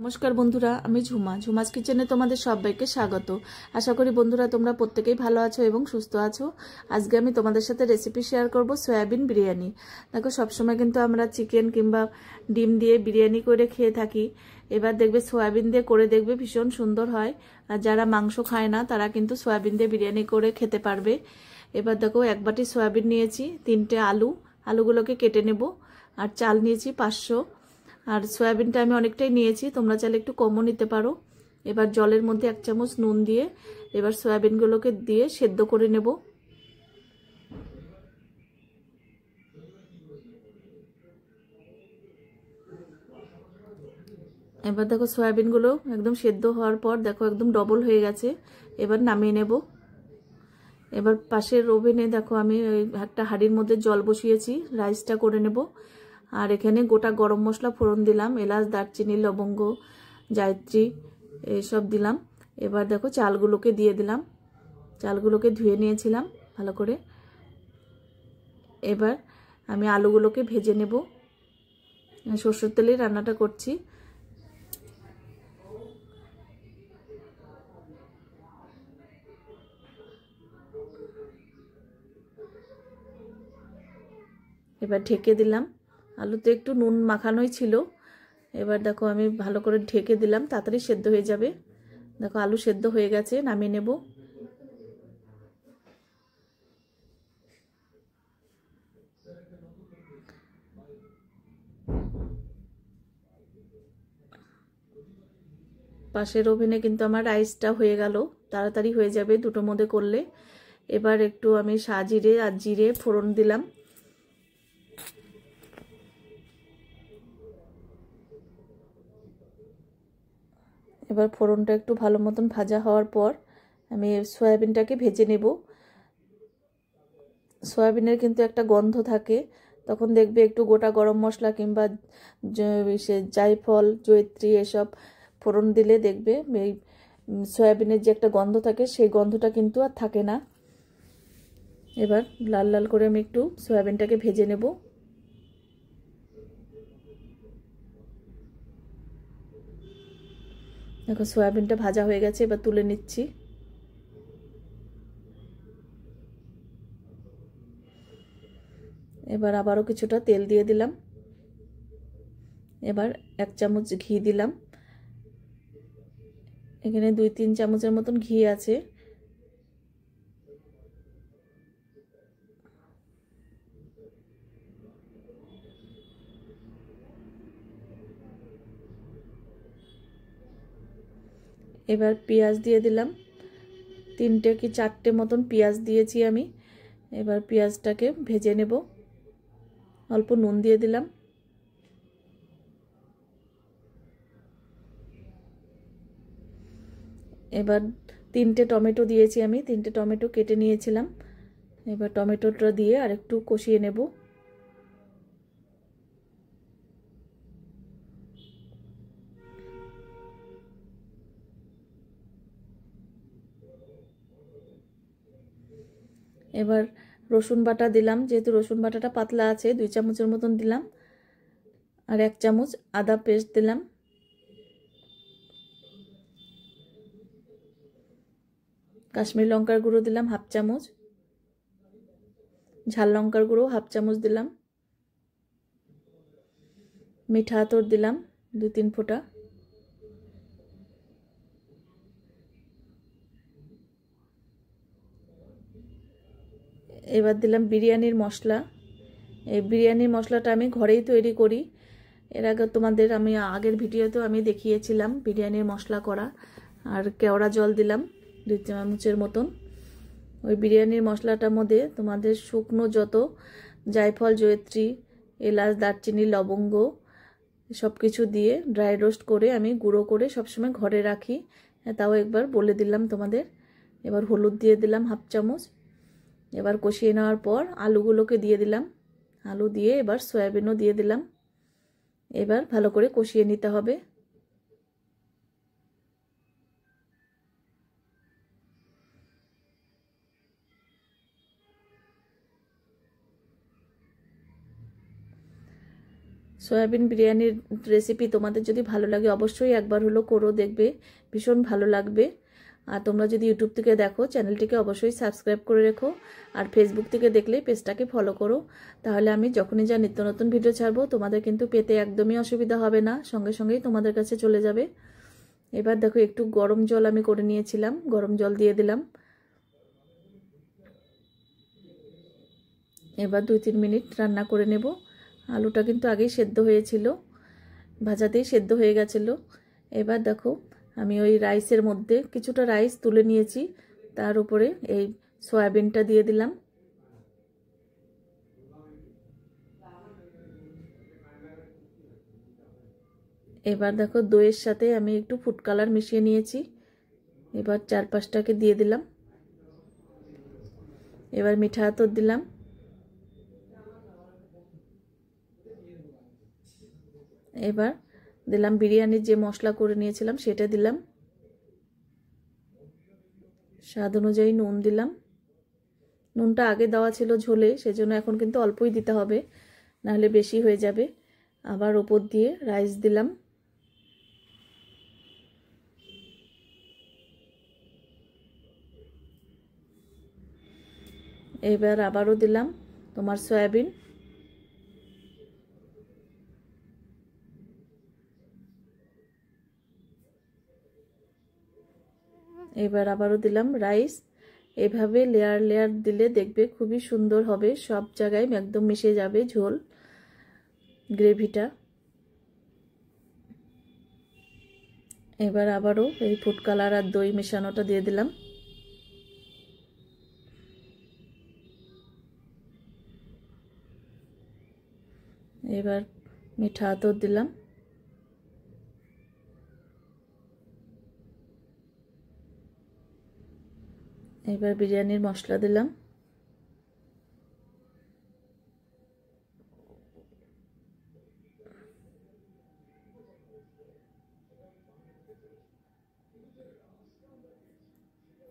নমস্কার বন্ধুরা, আমি ঝুমাস কিচেনে তোমাদের সবাইকে স্বাগত। আশা করি বন্ধুরা তোমরা প্রত্যেকেই ভালো আছো এবং সুস্থ আছো। আজকে আমি তোমাদের সাথে রেসিপি শেয়ার করব সয়াবিন বিরিয়ানি। দেখো, সবসময় কিন্তু আমরা চিকেন কিংবা ডিম দিয়ে বিরিয়ানি করে খেয়ে থাকি। এবার দেখবে সয়াবিন দিয়ে করে দেখবে, ভীষণ সুন্দর হয়। আর যারা মাংস খায় না তারা কিন্তু সয়াবিন দিয়ে বিরিয়ানি করে খেতে পারবে। এবার দেখো, এক বাটি সয়াবিন নিয়েছি, 3টে আলুগুলোকে কেটে নেব। আর চাল নিয়েছি 500। আর সয়াবিনটা আমি অনেকটাই নিয়েছি, তোমরা চাইলে একটু কমও নিতে পারো। এবার জলের মধ্যে 1 চামচ নুন দিয়ে এবার সয়াবিনগুলোকে দিয়ে সেদ্ধ করে নেব। এবার দেখো, সয়াবিনগুলো একদম সেদ্ধ হওয়ার পর দেখো একদম ডবল হয়ে গেছে। এবার নামিয়ে নেব। এবার পাশের ওভেনে দেখো আমি একটা হাঁড়ির মধ্যে জল বসিয়েছি, রাইসটা করে নেব। আর এখানে গোটা গরম মশলা ফোড়ন দিলাম, এলাচ, দারচিনি, লবঙ্গ, জায়ত্রী এসব দিলাম। এবার দেখো চালগুলোকে দিয়ে দিলাম। চালগুলোকে ধুয়ে নিয়েছিলাম ভালো করে। এবার আমি আলুগুলোকে ভেজে নেব। সরষের তেলে রান্নাটা করছি। এবার ঢেকে দিলাম। আলুতে একটু নুন মাখানোই ছিল। এবার দেখো আমি ভালো করে ঢেকে দিলাম, তাড়াতাড়ি সেদ্ধ হয়ে যাবে। দেখো আলু সেদ্ধ হয়ে গেছে, নামিয়ে নেব। পাশের ওভেনে কিন্তু আমার রাইসটা হয়ে গেল, তাড়াতাড়ি হয়ে যাবে দুটোর মধ্যে করলে। এবার একটু আমি সাজিরে আর জিরে ফোড়ন দিলাম। এবার ফোড়নটা একটু ভালো মতন ভাজা হওয়ার পর আমি সয়াবিনটাকে ভেজে নেব। সয়াবিনের কিন্তু একটা গন্ধ থাকে, তখন দেখবে একটু গোটা গরম মশলা কিংবা জায়ফল, জয়িত্রী এসব ফোড়ন দিলে দেখবে এই সয়াবিনের যে একটা গন্ধ থাকে সেই গন্ধটা কিন্তু আর থাকে না। এবার লাল লাল করে আমি একটু সয়াবিনটাকে ভেজে নেব। দেখো সয়াবিনটা ভাজা হয়ে গেছে, এবার তুলে নিচ্ছি। এবার আবারও কিছুটা তেল দিয়ে দিলাম। এবার 1 চামচ ঘি দিলাম। এখানে 2-3 চামচের মতন ঘি আছে। এবার পেঁয়াজ দিয়ে দিলাম। 3টে কি 4টে মতন পেঁয়াজ দিয়েছি আমি। এবার পেঁয়াজটাকে ভেজে নেব। অল্প নুন দিয়ে দিলাম। এবার 3টে টমেটো দিয়েছি আমি, 3টে টমেটো কেটে নিয়েছিলাম। এবার টমেটোটা দিয়ে আরেকটু কষিয়ে নেব। এবার রসুন বাটা দিলাম, যেহেতু রসুন বাটাটা পাতলা আছে 2 চামচের মতন দিলাম। আর 1 চামচ আদা পেস্ট দিলাম। কাশ্মীর লঙ্কার গুঁড়ো দিলাম 1/2 চামচ। ঝাল লঙ্কার গুঁড়ো 1/2 চামচ দিলাম। মিঠা আতর দিলাম 2-3 ফোঁটা। এবার দিলাম বিরিয়ানির মশলা। এই বিরিয়ানির মশলাটা আমি ঘরেই তৈরি করি। এর আগে তোমাদের আমি আগের ভিডিওতেও আমি দেখিয়েছিলাম বিরিয়ানির মশলা করা। আর কেওড়া জল দিলাম 2 চামচের মতন। ওই বিরিয়ানির মশলাটার মধ্যে তোমাদের শুকনো যত জায়ফল, জয়িত্রী, এলাচ, দারচিনি, লবঙ্গ সব কিছু দিয়ে ড্রাই রোস্ট করে আমি গুঁড়ো করে সবসময় ঘরে রাখি। তাও একবার বলে দিলাম তোমাদের। এবার হলুদ দিয়ে দিলাম 1/2 চামচ। এবার কষিয়ে নেওয়ার পর আলুগুলোকে দিয়ে দিলাম। আলু দিয়ে এবার সয়াবিনও দিয়ে দিলাম। এবার ভালো করে কষিয়ে নিতে হবে। সয়াবিন বিরিয়ানির রেসিপি তোমাদের যদি ভালো লাগে অবশ্যই একবার হলো করো, দেখবে ভীষণ ভালো লাগবে। আর তোমরা যদি ইউটিউব থেকে দেখো চ্যানেলটিকে অবশ্যই সাবস্ক্রাইব করে রেখো, আর ফেসবুক থেকে দেখলে পেজটাকে ফলো করো। তাহলে আমি যখনই যা নিত্য নতুন ভিডিও ছাড়বো তোমাদের কিন্তু পেতে একদমই অসুবিধা হবে না, সঙ্গে সঙ্গেই তোমাদের কাছে চলে যাবে। এবার দেখো একটু গরম জল আমি করে নিয়েছিলাম, গরম জল দিয়ে দিলাম। এবার 2-3 মিনিট রান্না করে নেব। আলুটা কিন্তু আগেই সেদ্ধ হয়েছিল, ভাজাতেই সেদ্ধ হয়ে গেছিলো। এবার দেখো আমি ওই রাইসের মধ্যে কিছুটা রাইস তুলে নিয়েছি, তার উপরে এই সয়াবিনটা দিয়ে দিলাম। এবার দেখো দইয়ের সাথে আমি একটু ফুড কালার মিশিয়ে নিয়েছি, এবার 4-5টাকে দিয়ে দিলাম। এবার মিঠা আতর দিলাম। এবার দিলাম বিরিয়ানির যে মশলা করে নিয়েছিলাম সেটা দিলাম। স্বাদ অনুযায়ী নুন দিলাম। নুনটা আগে দেওয়া ছিল ঝোলে, সেজন্য এখন কিন্তু অল্পই দিতে হবে, নাহলে বেশি হয়ে যাবে। আবার ওপর দিয়ে রাইস দিলাম। এবার আবারও দিলাম তোমার সয়াবিন। এবার আবারও দিলাম রাইস। এভাবে লেয়ার লেয়ার দিলে দেখবে খুবই সুন্দর হবে, সব জায়গায় একদম মিশে যাবে ঝোল গ্রেভিটা। এবার আবারও এই ফুড কালার আর দই মেশানোটা দিয়ে দিলাম। এবার মিঠা আতর দিলাম। এবার বিরিয়ানির মশলা দিলাম।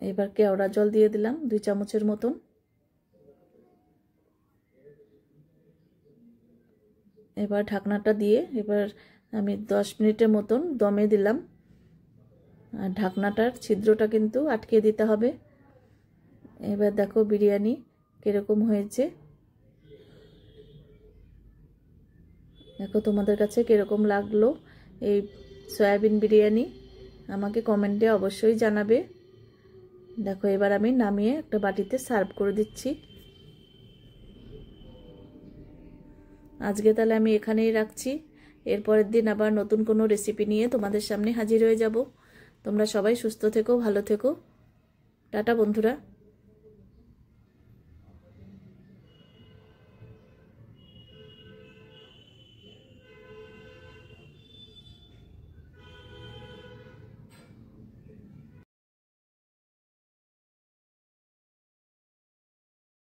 এবার কেওড়া জল দিয়ে দিলাম 2 চামচের মতন। এবার ঢাকনাটা দিয়ে এবার আমি 10 মিনিটের মতন দমে দিলাম, আর ঢাকনাটার ছিদ্রটা কিন্তু আটকে দিতে হবে। এবার দেখো বিরিয়ানি কিরকম হয়েছে, দেখো তোমাদের কাছে কিরকম লাগলো এই সয়াবিন বিরিয়ানি, আমাকে কমেন্টে অবশ্যই জানাবে। দেখো এবার আমি নামিয়ে একটা বাটিতে সার্ভ করে দিচ্ছি। আজকে তাহলে আমি এখানেই রাখছি, এরপরের দিন আবার নতুন কোনো রেসিপি নিয়ে তোমাদের সামনে হাজির হয়ে যাব। তোমরা সবাই সুস্থ থেকো, ভালো থেকো। টাটা বন্ধুরা।